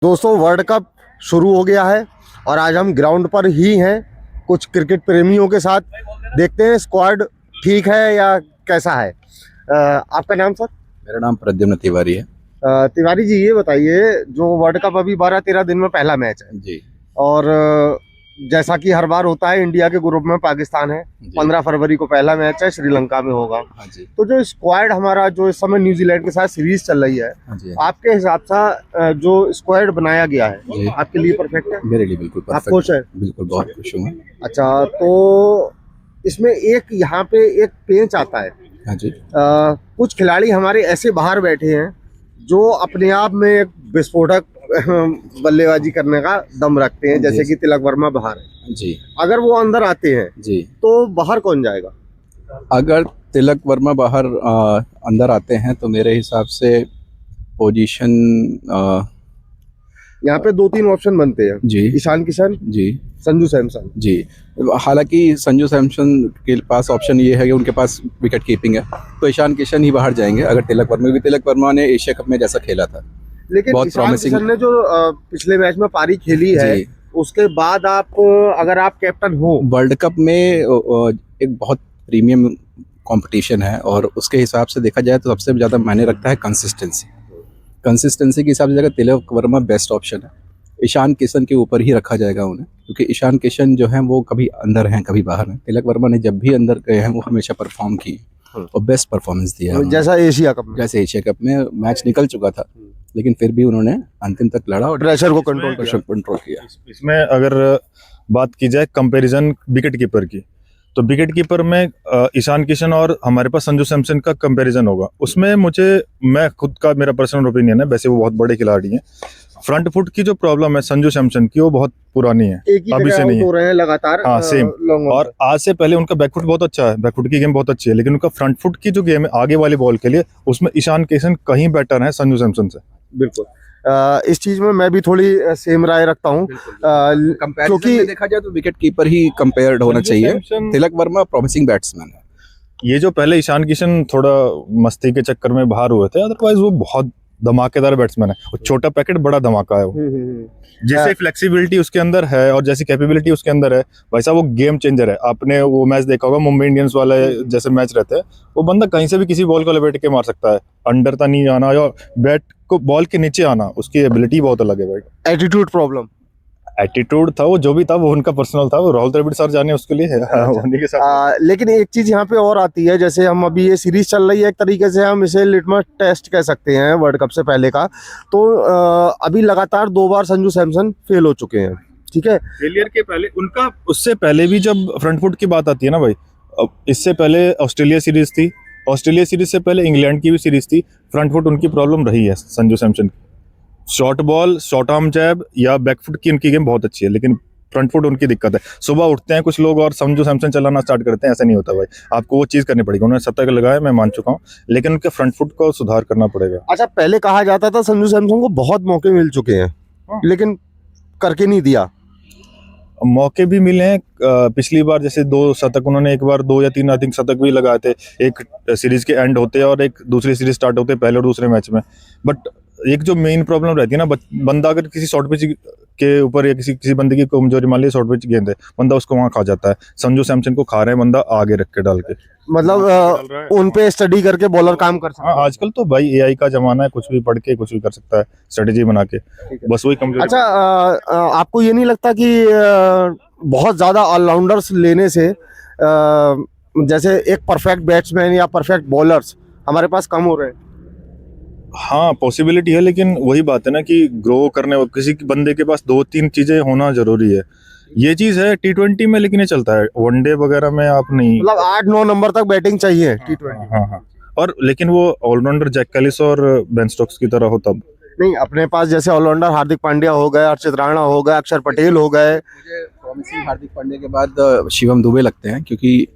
दोस्तों world cup शुरू हो गया है और आज हम ग्राउंड पर ही हैं कुछ क्रिकेट प्रेमियों के साथ। देखते हैं स्क्वाड ठीक है या कैसा है। आपका नाम सर? मेरा नाम प्रद्युम्न तिवारी है। तिवारी जी, ये बताइए, जो वर्ल्ड कप अभी 12-13 दिन में पहला मैच है जी और जैसा कि हर बार होता है, इंडिया के ग्रुप में पाकिस्तान है। 15 फरवरी को पहला मैच है, श्रीलंका में होगा। हाँ जी। तो जो स्क्वाड हमारा जो इस समय न्यूजीलैंड के साथ सीरीज चल रही है, हाँ जी। आपके हिसाब से जो स्क्वाड बनाया गया है आपके लिए परफेक्ट है? मेरे लिए बिल्कुल परफेक्ट। आप खुश है? बिल्कुल, बहुत खुश हूँ मैं। अच्छा, तो इसमें एक यहाँ पे एक पेंच आता है। हाँ जी। कुछ खिलाड़ी हमारे ऐसे बाहर बैठे हैं जो अपने आप में एक विस्फोटक बल्लेबाजी करने का दम रखते हैं, जैसे कि तिलक वर्मा बाहर है जी। अगर वो अंदर आते हैं जी, तो बाहर कौन जाएगा? अगर तिलक वर्मा बाहर अंदर आते हैं तो मेरे हिसाब से पोजीशन यहाँ पे 2-3 ऑप्शन बनते हैं। जी। ईशान किशन, जी। संजू सैमसन। जी, हालांकि संजू सैमसन के पास ऑप्शन ये है कि उनके पास विकेट कीपिंग है, तो ईशान किशन ही बाहर जाएंगे अगर तिलक वर्मा ने एशिया कप में जैसा खेला था। लेकिन बहुत ईशान promising किशन ने जो पिछले मैच में पारी खेली है, उसके बाद अगर आप कैप्टन हो वर्ल्ड कप में एक बहुत प्रीमियम कंपटीशन है और उसके हिसाब से देखा जाए तो सबसे ज़्यादा मायने रखता है कंसिस्टेंसी के हिसाब से अगर तिलक वर्मा बेस्ट ऑप्शन है। ईशान किशन के ऊपर ही रखा जाएगा उन्हें, क्योंकि ईशान किशन जो हैं वो कभी अंदर हैं कभी बाहर हैं। तिलक वर्मा ने जब भी अंदर गए हैं वो हमेशा परफॉर्म किए और बेस्ट परफॉर्मेंस दिया है। जैसे एशिया कप में मैच निकल चुका था लेकिन फिर भी उन्होंने अंतिम तक लड़ा और प्रेशर को कंट्रोल किया। इसमें अगर बात की जाए कंपैरिजन विकेट कीपर की, तो विकेट कीपर में ईशान किशन और हमारे पास संजू सैमसन का कंपैरिजन होगा। उसमें मैं खुद का मेरा पर्सनल ओपिनियन है, वैसे वो बहुत बड़े खिलाड़ी हैं। फ्रंट फुट की जो प्रॉब्लम है संजू सैमसन की, वो बहुत पुरानी है, अभी से नहीं है लगातार। हाँ सेम। और आज से पहले उनका बैकफुट बहुत अच्छा है, बैकफुट की गेम बहुत अच्छी है, लेकिन उनका फ्रंट फुट की जो गेम है आगे वाली बॉल के लिए, उसमें ईशान किशन कहीं बेटर है संजू सैमसन से। बिल्कुल, इस चीज में मैं भी थोड़ी सेम राय रखता हूँ, क्योंकि देखा जाए तो विकेट कीपर ही कंपेयर्ड होना चाहिए। तिलक वर्मा प्रॉमिसिंग बैट्समैन है। ये जो पहले ईशान किशन थोड़ा मस्ती के चक्कर में बाहर हुए थे, अदरवाइज वो बहुत धमाकेदार बैट्समैन है। वो छोटा पैकेट बड़ा धमाका है। वो जैसे फ्लेक्सिबिलिटी उसके अंदर है और जैसी कैपेबिलिटी उसके अंदर है, वैसा वो गेम चेंजर है। आपने वो मैच देखा होगा मुंबई इंडियंस वाले जैसे मैच रहते हैं, वो बंदा कहीं से भी किसी बॉल को लपेट के मार सकता है। अंडर तक नहीं आना या बैट को बॉल के नीचे आना, उसकी एबिलिटी बहुत अलग है भाई। एटीट्यूड था वो, जो भी था वो उनका पर्सनल था। वो राहुल द्रविड़ सर जाने उसके लिए उन्हीं के साथ। लेकिन एक चीज यहाँ पे और आती है, जैसे हम अभी ये सीरीज चल रही है, एक तरीके से हम इसे लिटमस टेस्ट कह सकते हैं वर्ल्ड कप से पहले का। तो अभी लगातार 2 बार संजू सैमसन फेल हो चुके हैं, ठीक है। फेलियर के पहले उनका, उससे पहले भी जब फ्रंट फुट की बात आती है ना भाई, इससे पहले ऑस्ट्रेलिया सीरीज थी, ऑस्ट्रेलिया सीरीज से पहले इंग्लैंड की भी सीरीज थी। फ्रंट फुट उनकी प्रॉब्लम रही है संजू सैमसन की। शॉर्ट बॉल, शॉर्ट आर्म जैब या बैकफुट की उनकी गेम बहुत अच्छी है, लेकिन फ्रंट फुट उनकी दिक्कत है। सुबह उठते हैं कुछ लोग और संजू सैमसन चलाना स्टार्ट करते हैं, ऐसा नहीं होता भाई। आपको वो चीज करनी पड़ेगी। उन्होंने शतक लगाया, मैं मान चुका हूँ, लेकिन उनके फ्रंट फुट को सुधार करना पड़ेगा। अच्छा, पहले कहा जाता था संजू सैमसन को बहुत मौके मिल चुके हैं, लेकिन करके नहीं दिया। मौके भी मिले हैं। पिछली बार जैसे 2 शतक उन्होंने, एक बार 2 या 3 आई थिंक शतक भी लगाए थे, एक सीरीज के एंड होते और एक दूसरी सीरीज स्टार्ट होते, पहले और दूसरे मैच में। बट एक जो मेन प्रॉब्लम रहती है ना, बंदा अगर किसी शॉर्ट पिच के ऊपर या किसी बंदे की कमजोरी मान ली शॉर्ट पिच गेंद है, बंदा उसको वहां खा जाता है। संजू सैमसन को खा रहे हैं बंदा आगे रख के डाल के, मतलब उन पे स्टडी करके बॉलर काम कर सकता है। हाँ, आजकल तो भाई एआई का जमाना है, कुछ भी पढ़ के कुछ भी कर सकता है, स्ट्रेटेजी बना के। बस वही कमजोरी। अच्छा, आपको ये नहीं लगता कि बहुत ज्यादा ऑलराउंडर्स लेने से जैसे एक परफेक्ट बैट्समैन या परफेक्ट बॉलर्स हमारे पास कम हो रहे हैं? हाँ, पॉसिबिलिटी है, लेकिन वही बात है ना कि ग्रो करने किसी बंदे के पास 2-3 चीजें होना जरूरी है। ये चीज है T20 में, लेकिन ये चलता है वनडे वगैरह में आप नहीं, मतलब 8-9 नंबर तक बैटिंग चाहिए T20। हाँ। और लेकिन वो ऑलराउंडर जैक कैलिस और बेन स्टोक्स की तरह हो तब नहीं। अपने पास जैसे ऑलराउंडर हार्दिक पांड्या हो गए, अर्चित राणा हो गए, अक्षर पटेल हो गए। मुझे प्रॉमिसिंग हार्दिक पांड्या के बाद शिवम दुबे लगते हैं, क्योंकि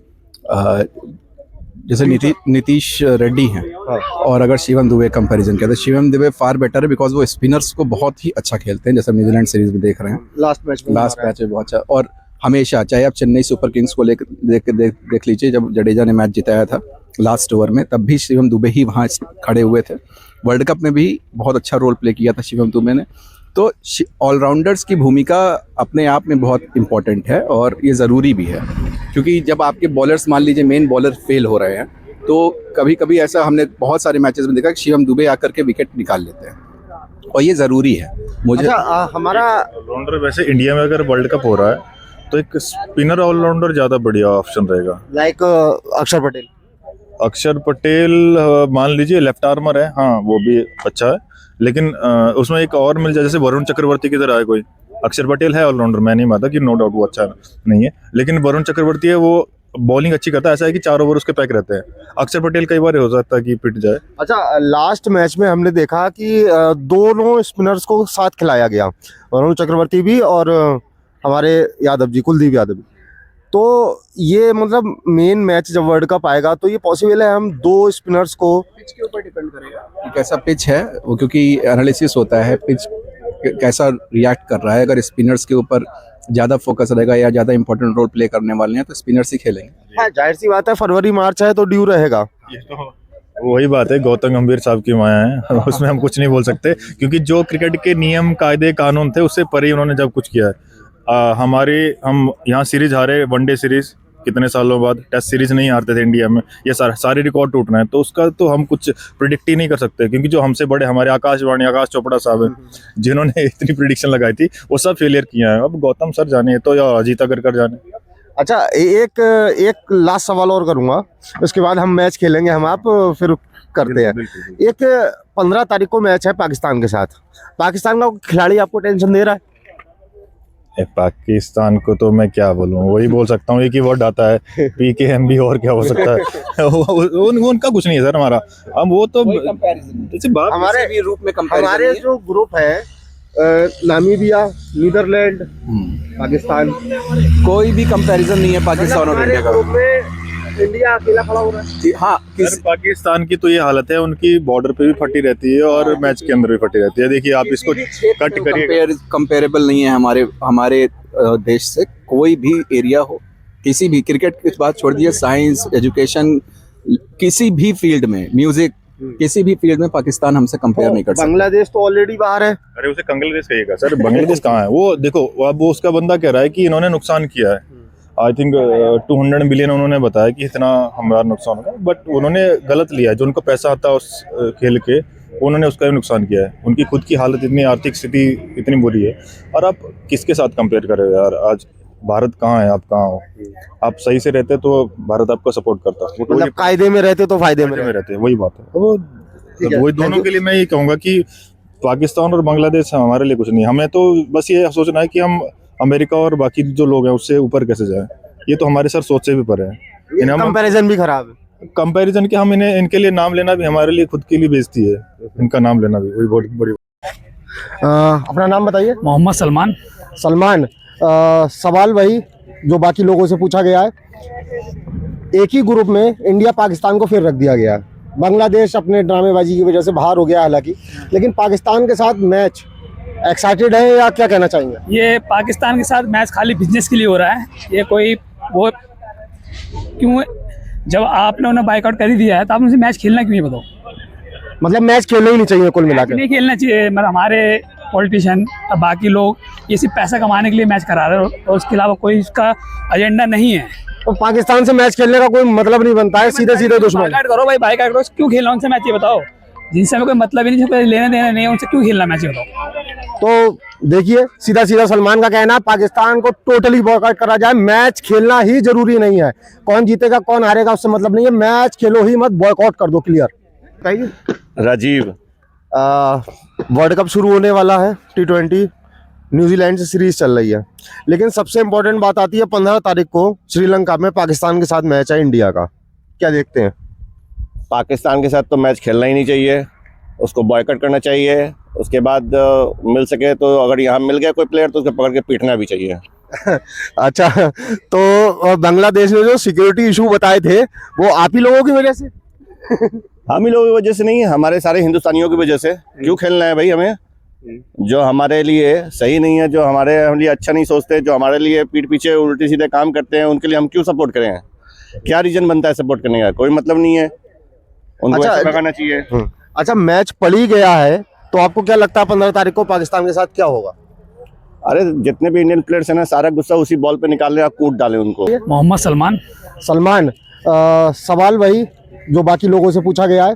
जैसे नीतीश रेड्डी हैं और अगर शिवम दुबे कंपैरिजन करें तो शिवम दुबे फार बेटर है, बिकॉज वो स्पिनर्स को बहुत ही अच्छा खेलते हैं, जैसे न्यूजीलैंड सीरीज में देख रहे हैं। लास्ट मैच में बहुत अच्छा। और हमेशा, चाहे आप चेन्नई सुपर किंग्स को देख लीजिए, जब जडेजा ने मैच जिताया था लास्ट ओवर में, तब भी शिवम दुबे ही वहाँ खड़े हुए थे। वर्ल्ड कप में भी बहुत अच्छा रोल प्ले किया था शिवम दुबे ने। तो ऑलराउंडर्स की भूमिका अपने आप में बहुत इम्पोर्टेंट है और ये ज़रूरी भी है, क्योंकि जब आपके बॉलर्स मान लीजिए मेन बॉलर फेल हो रहे हैं तो कभी कभी ऐसा हमने बहुत सारे मैचेस में देखा कि शिवम दुबे आकर के विकेट निकाल लेते हैं और ये ज़रूरी है मुझे। हमारा ऑलराउंडर वैसे इंडिया में अगर वर्ल्ड कप हो रहा है तो एक स्पिनर ऑलराउंडर ज़्यादा बढ़िया ऑप्शन रहेगा। लाइक अक्षर पटेल। अक्षर पटेल मान लीजिए लेफ्ट आर्मर है, हाँ वो भी अच्छा है, लेकिन उसमें एक और मिल जाए जैसे वरुण चक्रवर्ती की तरह है कोई। अक्षर पटेल है ऑलराउंडर, मैं नहीं मानता कि नो डाउट वो अच्छा नहीं है, लेकिन वरुण चक्रवर्ती है वो बॉलिंग अच्छी करता है, ऐसा है कि 4 ओवर उसके पैक रहते हैं। अक्षर पटेल कई बार हो सकता है कि पिट जाए। अच्छा, लास्ट मैच में हमने देखा कि दोनों स्पिनर्स को साथ खिलाया गया, वरुण चक्रवर्ती भी और हमारे यादव जी, कुलदीप यादव भी। तो ये मतलब मेन मैच जब वर्ल्ड कप आएगा तो ये पॉसिबल है हम 2 स्पिनर्स को, पिच के ऊपर डिपेंड करेगा कि कैसा पिच है वो, क्योंकि एनालिसिस होता है पिच कैसा रिएक्ट कर रहा है। अगर स्पिनर्स के ऊपर ज़्यादा फोकस रहेगा या ज़्यादा इंपॉर्टेंट रोल प्ले करने वाले हैं तो स्पिनर्स ही खेलेंगे। हाँ, जाहिर सी बात है, फरवरी मार्च है तो ड्यू रहेगा। ये तो वही बात है, गौतम गंभीर साहब की माया है उसमें हम कुछ नहीं बोल सकते, क्योंकि जो क्रिकेट के नियम कायदे कानून थे उससे परे उन्होंने जब कुछ किया है। हम यहाँ सीरीज हारे, वनडे सीरीज कितने सालों बाद, टेस्ट सीरीज नहीं हारते थे इंडिया में, ये सारे रिकॉर्ड टूट रहे हैं, तो उसका तो हम कुछ प्रिडिक्ट ही नहीं कर सकते, क्योंकि जो हमसे बड़े हमारे आकाश चोपड़ा साहब हैं जिन्होंने इतनी प्रिडिक्शन लगाई थी वो सब फेलियर किया है। अब गौतम सर जाने तो या अजीत अगरकर जाने। अच्छा, एक लास्ट सवाल और करूंगा, उसके बाद हम मैच खेलेंगे, हम आप फिर करते हैं। एक 15 तारीख को मैच है पाकिस्तान के साथ, पाकिस्तान का खिलाड़ी आपको टेंशन दे रहा है? पाकिस्तान को तो मैं क्या बोलूँ, वही बोल सकता हूँ, एक ही वर्ड आता है PKMB, और क्या हो सकता है उनका कुछ नहीं है सर हमारा। हम वो तो जैसे बात हमारे भी रूप में हमारे जो ग्रुप है, नामीबिया, नीदरलैंड, पाकिस्तान, कोई भी कंपैरिजन नहीं है पाकिस्तान और इंडिया ग्रुप का। में इंडिया अकेला खड़ा हो रहा है। हाँ, सर पाकिस्तान की तो ये हालत है, उनकी बॉर्डर पे भी फटी रहती है और मैच के अंदर भी फटी रहती है। देखिए आप इसको कट करिए, कंपेरेबल नहीं है हमारे देश से। कोई भी एरिया हो, किसी भी, क्रिकेट की बात छोड़ दीजिए, साइंस, एजुकेशन, किसी भी फील्ड में, म्यूजिक, किसी भी फील्ड में पाकिस्तान हमसे कंपेयर नहीं कर सकता। बांग्लादेश तो ऑलरेडी बाहर है। अरे उसे बांग्लादेश कहिएगा सर, बांग्लादेश कहाँ है वो? देखो अब वो उसका बंदा कह रहा है कि इन्होंने नुकसान किया है, आई थिंक 200 मिलियन उन्होंने बताया कि इतना हमारा नुकसान होगा, बट उन्होंने गलत लिया है। जो उनको पैसा आता है उस खेल के, उन्होंने उसका भी नुकसान किया है। उनकी खुद की हालत इतनी, आर्थिक स्थिति इतनी बुरी है, और आप किसके साथ कंपेयर कर रहे हो यार? आज भारत कहाँ है, आप कहाँ हो? आप सही से रहते तो भारत आपको सपोर्ट करता, मतलब कायदे में रहते तो फायदे में रहते, वही बात है। वो वही दोनों के लिए मैं ये कहूँगा कि पाकिस्तान और बांग्लादेश हमारे लिए कुछ नहीं, हमें तो बस ये सोचना है कि हम अमेरिका और बाकी जो लोग हैं उससे ऊपर कैसे जाए। ये तो हमारे सर सोच से भी परे है। कंपैरिजन भी खराब है। कंपैरिजन के हम इनके लिए नाम लेना भी हमारे लिए खुद के लिए बेइज्जती है, इनका नाम लेना भी वही बहुत बड़ी। अपना नाम बताइए। मोहम्मद सलमान। सलमान, सवाल वही जो बाकी लोगों से पूछा गया है, एक ही ग्रुप में इंडिया पाकिस्तान को फिर रख दिया गया। बांग्लादेश अपने ड्रामेबाजी की वजह से बाहर हो गया हालांकि, लेकिन पाकिस्तान के साथ मैच एक्साइटेड है या क्या कहना चाहेंगे? ये पाकिस्तान के साथ मैच खाली बिजनेस के लिए हो रहा है, ये कोई वो क्यों? जब आपने उन्हें बाइकआउट कर ही दिया है तो आप उनसे मैच खेलना क्यों नहीं बताओ? मतलब मैच खेलना ही नहीं चाहिए कुल मिलाकर? नहीं खेलना चाहिए, मतलब हमारे पॉलिटिशियन और बाकी लोग ये सिर्फ पैसा कमाने के लिए मैच करा रहे हो, और उसके अलावा कोई इसका एजेंडा नहीं है। तो पाकिस्तान से मैच खेलने का कोई मतलब नहीं बनता है, सीधे सीधे दुश्मन। बाइकआउट करो भाई, बाइकआउट करो, क्यों खेलना उनसे मैच, ये बताओ। जिनसे हमें कोई मतलब ही नहीं, जिसको लेने देना नहीं है, उनसे क्यों खेलना मैच, ये बताओ। तो देखिए, सीधा सीधा सलमान का कहना, पाकिस्तान को टोटली बॉयकॉट करा जाए, मैच खेलना ही जरूरी नहीं है। कौन जीतेगा कौन हारेगा उससे मतलब नहीं है, मैच खेलो ही मत, बॉयकॉट कर दो, क्लियर। बताइए। राजीव, वर्ल्ड कप शुरू होने वाला है, T20 न्यूजीलैंड से सीरीज चल रही है, लेकिन सबसे इंपॉर्टेंट बात आती है 15 तारीख को श्रीलंका में पाकिस्तान के साथ मैच है इंडिया का। क्या देखते हैं? पाकिस्तान के साथ तो मैच खेलना ही नहीं चाहिए, उसको बॉयकॉट करना चाहिए। उसके बाद मिल सके तो अगर यहाँ मिल गया कोई प्लेयर तो उसको पकड़ के पीटना भी चाहिए। अच्छा, तो बांग्लादेश में जो सिक्योरिटी इशू बताए थे वो आप ही लोगों की वजह से? हम ही लोगों की वजह से नहीं, हमारे सारे हिंदुस्तानियों की वजह से। क्यों खेलना है भाई हमें? जो हमारे लिए सही नहीं है, जो हमारे लिए अच्छा नहीं सोचते, जो हमारे लिए पीठ पीछे उल्टे सीधे काम करते हैं, उनके लिए हम क्यों सपोर्ट करें? क्या रीजन बनता है सपोर्ट करने का? कोई मतलब नहीं है, उनको ऐसे भगाना चाहिए। अच्छा, मैच पड़ ही गया है तो आपको क्या लगता है 15 तारीख को पाकिस्तान के साथ क्या होगा? अरे जितने भी इंडियन प्लेयर्स हैं ना, सारा गुस्सा उसी बॉल पे निकाल रहे, कूट डाले उनको। मोहम्मद सलमान। सलमान, सवाल वही जो बाकी लोगों से पूछा गया है।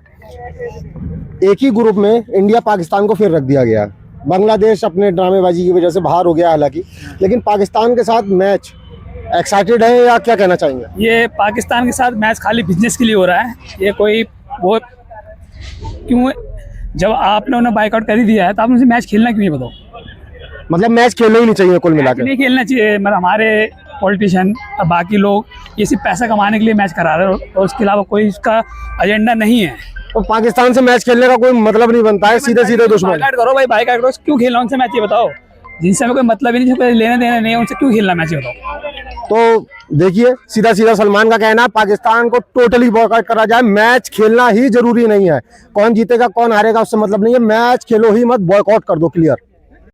एक ही ग्रुप में इंडिया पाकिस्तान को फिर रख दिया गया। बांग्लादेश अपने ड्रामेबाजी की वजह से बाहर हो गया हालांकि, लेकिन पाकिस्तान के साथ मैच एक्साइटेड है या क्या कहना चाहेंगे? ये पाकिस्तान के साथ मैच खाली बिजनेस के लिए हो रहा है। ये कोई वो क्यों, जब आपने उन्हें बाइकआउट कर ही दिया है तो आप उनसे मैच खेलना क्यों, ये बताओ। मतलब मैच खेलना ही नहीं चाहिए कुल मिला के? नहीं खेलना चाहिए, मतलब हमारे पॉलिटिशियन और बाकी लोग ये सिर्फ पैसा कमाने के लिए मैच करा रहे हो और उसके अलावा कोई इसका एजेंडा नहीं है। तो पाकिस्तान से मैच खेलने का कोई मतलब नहीं बनता है, सीधे सीधे दुश्मन। बाइकआउट करो भाई, बाइकआउट करो, क्यों खेलना उनसे मैच, ये बताओ। जिनसे हमें कोई मतलब ही नहीं, कोई लेना देना नहीं है, उनसे क्यों खेलना मैच, ये बताओ। तो देखिए, सीधा सीधा सलमान का कहना है पाकिस्तान को टोटली बॉयकॉट करा जाए, मैच खेलना ही जरूरी नहीं है। कौन जीतेगा कौन हारेगा उससे मतलब नहीं है, मैच खेलो ही मत, बॉयकॉट कर दो, क्लियर।